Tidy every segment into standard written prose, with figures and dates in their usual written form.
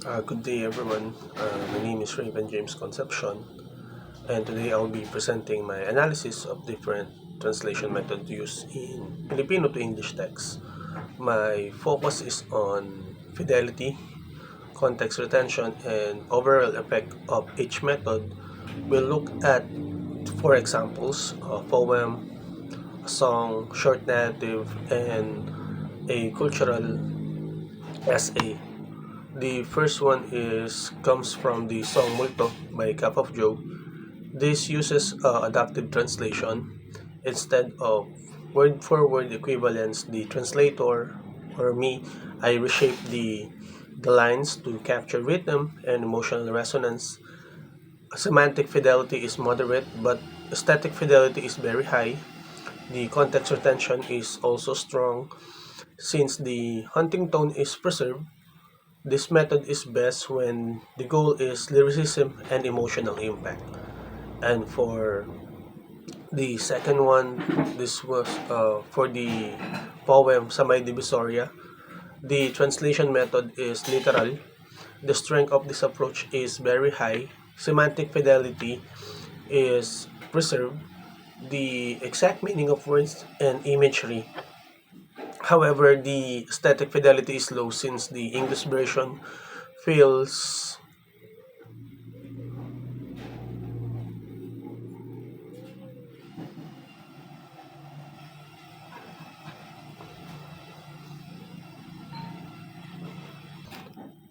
Good day, everyone. My name is Raven James Concepcion, and today I'll be presenting my analysis of different translation methods used in Filipino to English text. My focus is on fidelity, context retention, and overall effect of each method. We'll look at four examples: a poem, a song, short narrative, and a cultural essay. The first one is comes from the song Multo by Cup of Joe. This uses adaptive translation. Instead of word for word equivalence, the translator or me, I reshape the lines to capture rhythm and emotional resonance. Semantic fidelity is moderate, but aesthetic fidelity is very high. The context retention is also strong. Since the hunting tone is preserved, this method is best when the goal is lyricism and emotional impact. And for the second one, this was for the poem Samay Divisoria. The translation method is literal. The strength of this approach is very high. Semantic fidelity is preserved. The exact meaning of words and imagery. However, the aesthetic fidelity is low since the English version feels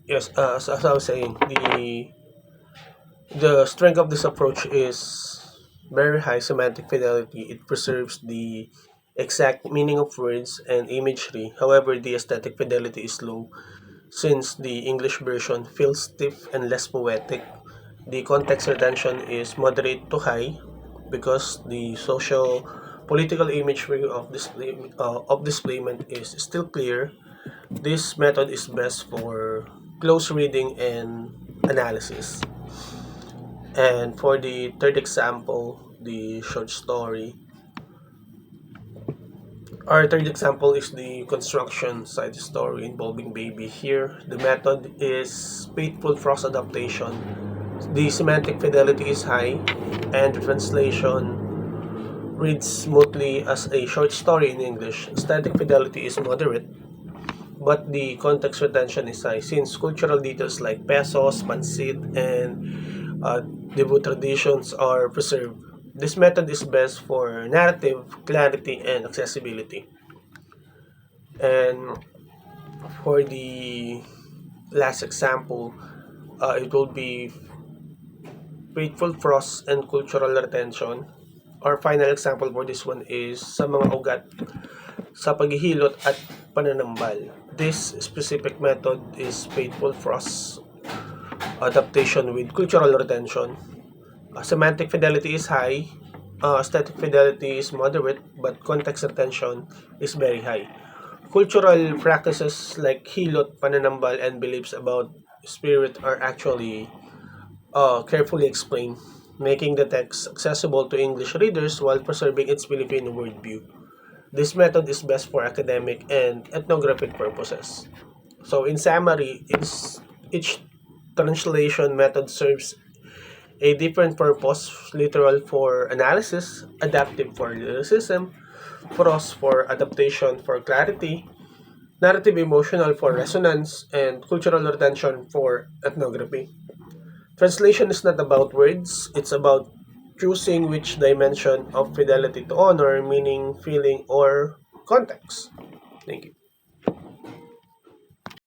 yes, as I was saying, the strength of this approach is very high semantic fidelity. It preserves the exact meaning of words and imagery. However, the aesthetic fidelity is low since the English version feels stiff and less poetic. The context retention is moderate to high because the social political imagery of displayment is still clear. This method is best for close reading and analysis. And for the third example, the short story, our third example is the construction side story involving baby. Here, the method is faithful prose adaptation. The semantic fidelity is high, and the translation reads smoothly as a short story in English. Static fidelity is moderate, but the context retention is high since cultural details like pesos, pansit, and Devo traditions are preserved. This method is best for narrative, clarity, and accessibility. And for the last example, it will be faithful frost and cultural retention. Our final example for this one is sa mga ugat sa paghihilot at pananambal. This specific method is faithful frost adaptation with cultural retention. Semantic fidelity is high, aesthetic fidelity is moderate, but context retention is very high. Cultural practices like hilot, pananambal, and beliefs about spirit are actually carefully explained, making the text accessible to English readers while preserving its Filipino worldview. This method is best for academic and ethnographic purposes. So, in summary, each translation method serves a different purpose: literal for analysis, adaptive for lyricism, prose for adaptation for clarity, narrative emotional for resonance, and cultural retention for ethnography. Translation is not about words, it's about choosing which dimension of fidelity to honor, meaning, feeling, or context. Thank you.